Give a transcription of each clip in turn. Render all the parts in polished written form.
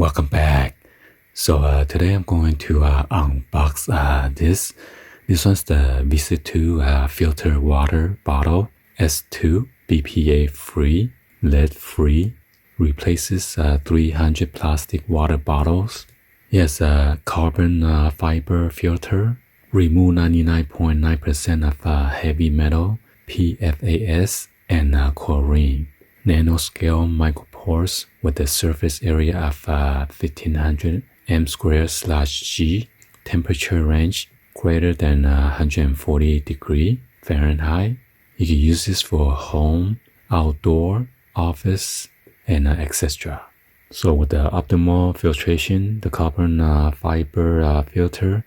welcome back. So today I'm going to unbox this. This one's the VSITOO filter water bottle S2 BPA-free, lead-free. Replaces 300 plastic water bottles. Yes, carbon fiber filter. Remove 99.9% of heavy metal, PFAS, and chlorine. Nanoscale micropores with a surface area of 1500 m²/G. Temperature range greater than 140 degrees Fahrenheit. You can use this for home, outdoor, office, and etc. So with the optimal filtration, the carbon fiber filter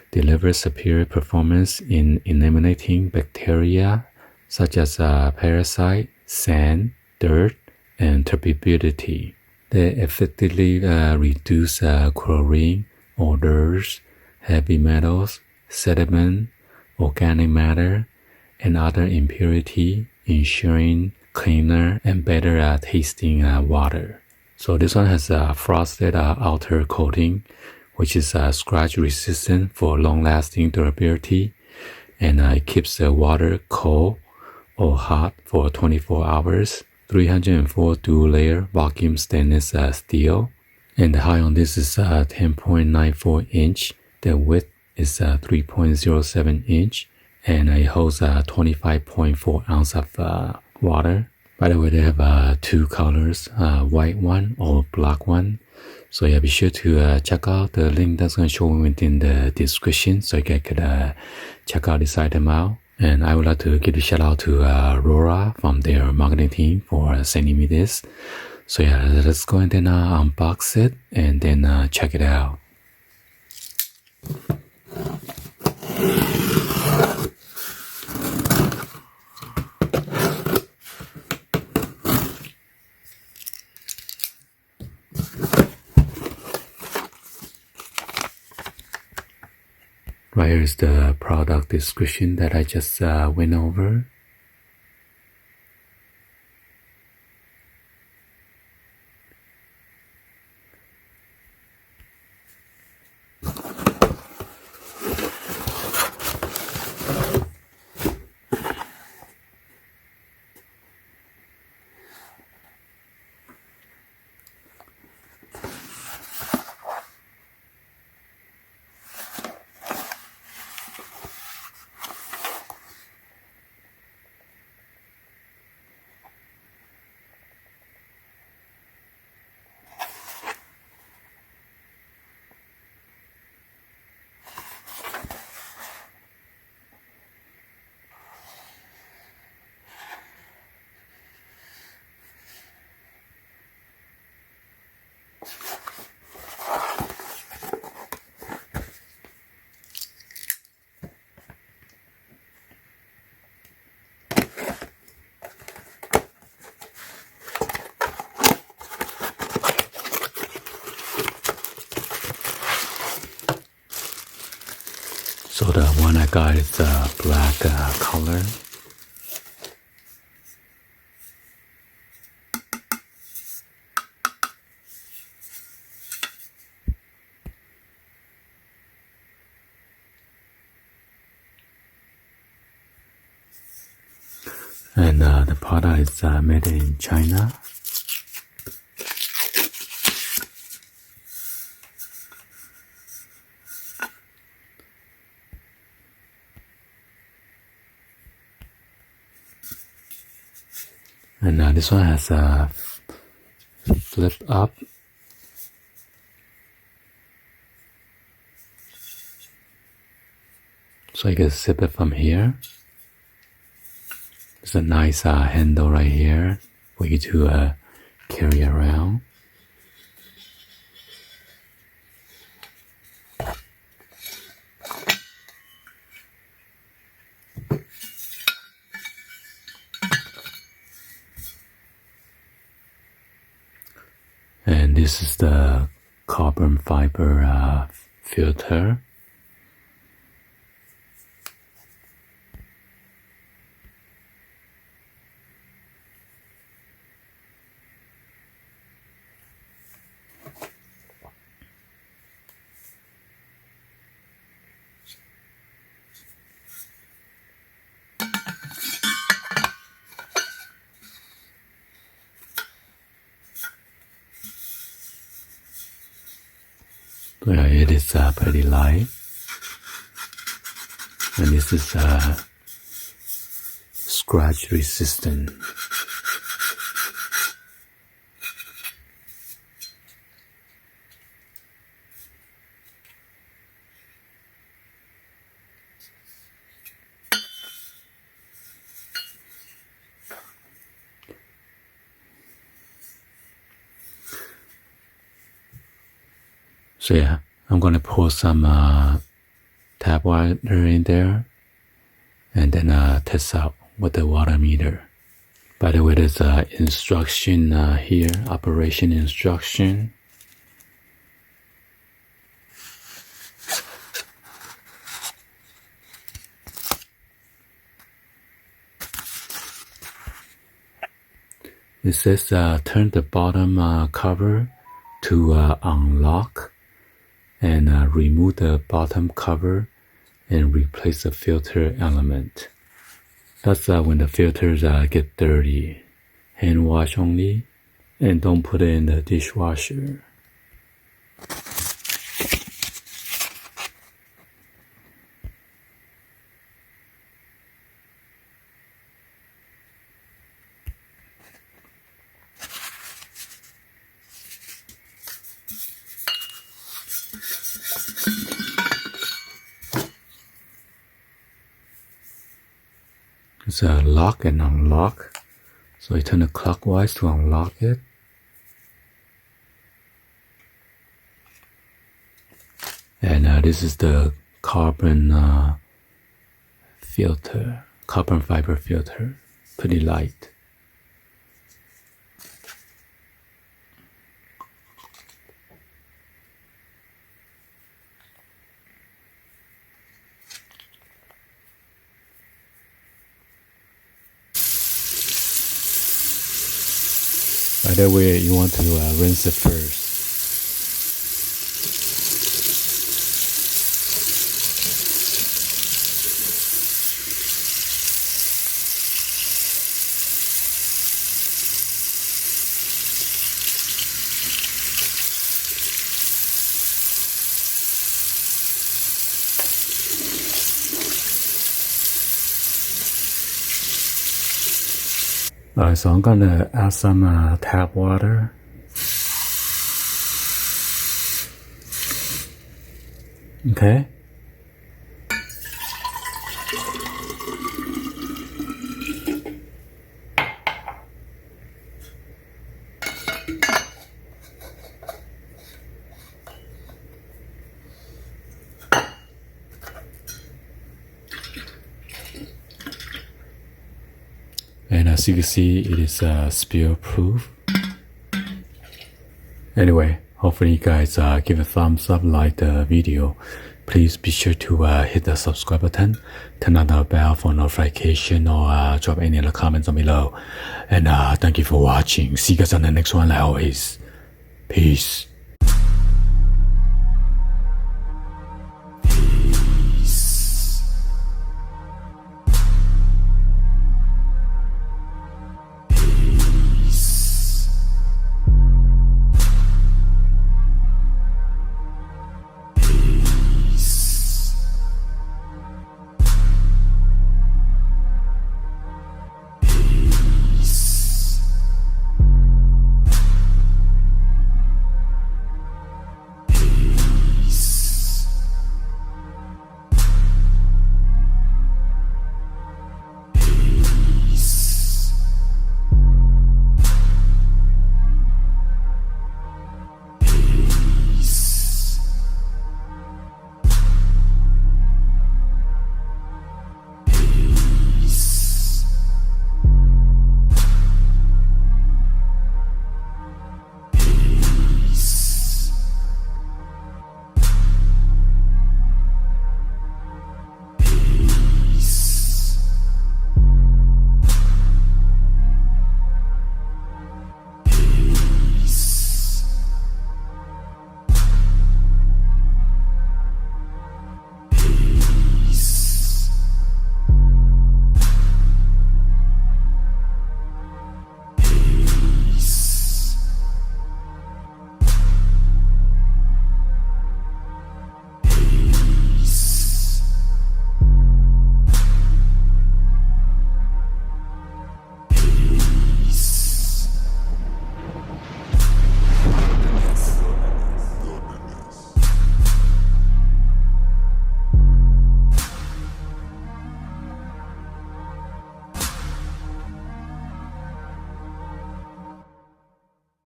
delivers superior performance in eliminating bacteria such as parasite, sand, dirt, and turbidity. They effectively reduce chlorine, odors, heavy metals, sediment, organic matter, and other impurity, ensuring cleaner and better tasting water. So this one has a frosted outer coating, which is scratch resistant for long-lasting durability, and it keeps the water cold or hot for 24 hours. 304 dual-layer vacuum stainless steel, and the height on this is 10.94 inch. The width is 3.07 inch, and it holds 25.4 ounce of water. By the way, they have two colors, white one or black one. So yeah, be sure to check out the link that's going to show within the description so you guys could check out this item out. And I would like to give a shout out to Laura from their marketing team for sending me this. So yeah, let's go and then unbox it and then check it out. Right here is the product description that I just went over. So the one I got is black color. And the product is made in China. And this one has a flip up. So you can sip it from here. There's a nice handle right here for you to carry around. And this is the carbon fiber filter. So yeah, it is pretty light. And this is scratch resistant. So yeah, I'm gonna pour some tap water in there and then test out with the water meter. By the way, there's instruction here, operation instruction. It says turn the bottom cover to unlock and remove the bottom cover and replace the filter element. That's when the filters get dirty. Hand wash only, and don't put it in the dishwasher. It's a lock and unlock. So you turn it clockwise to unlock it. And this is the carbon filter, carbon fiber filter, pretty light. By the way, you want to rinse it first. Alright, so I'm gonna add some tap water. Okay. And as you can see, it is spill proof. Anyway, hopefully you guys give a thumbs up, like the video. Please be sure to hit the subscribe button, turn on the bell for notification, or drop any other comments down below. And thank you for watching. See you guys on the next one like always. Peace.